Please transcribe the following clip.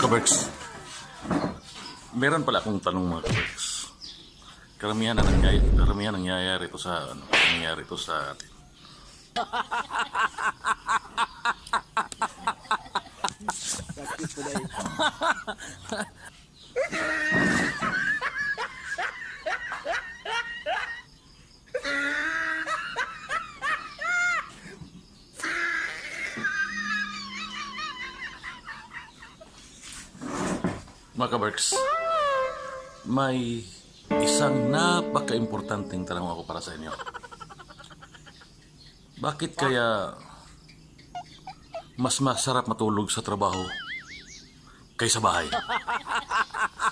Mga kaberks, meron pala akong tanong mga kaberks. Karamihan nangyayari ito sa nangyayari ito sa atin. Mga kaberks, may isang napaka-importanting tanong ako para sa inyo. Bakit kaya mas masarap matulog sa trabaho kaysa bahay?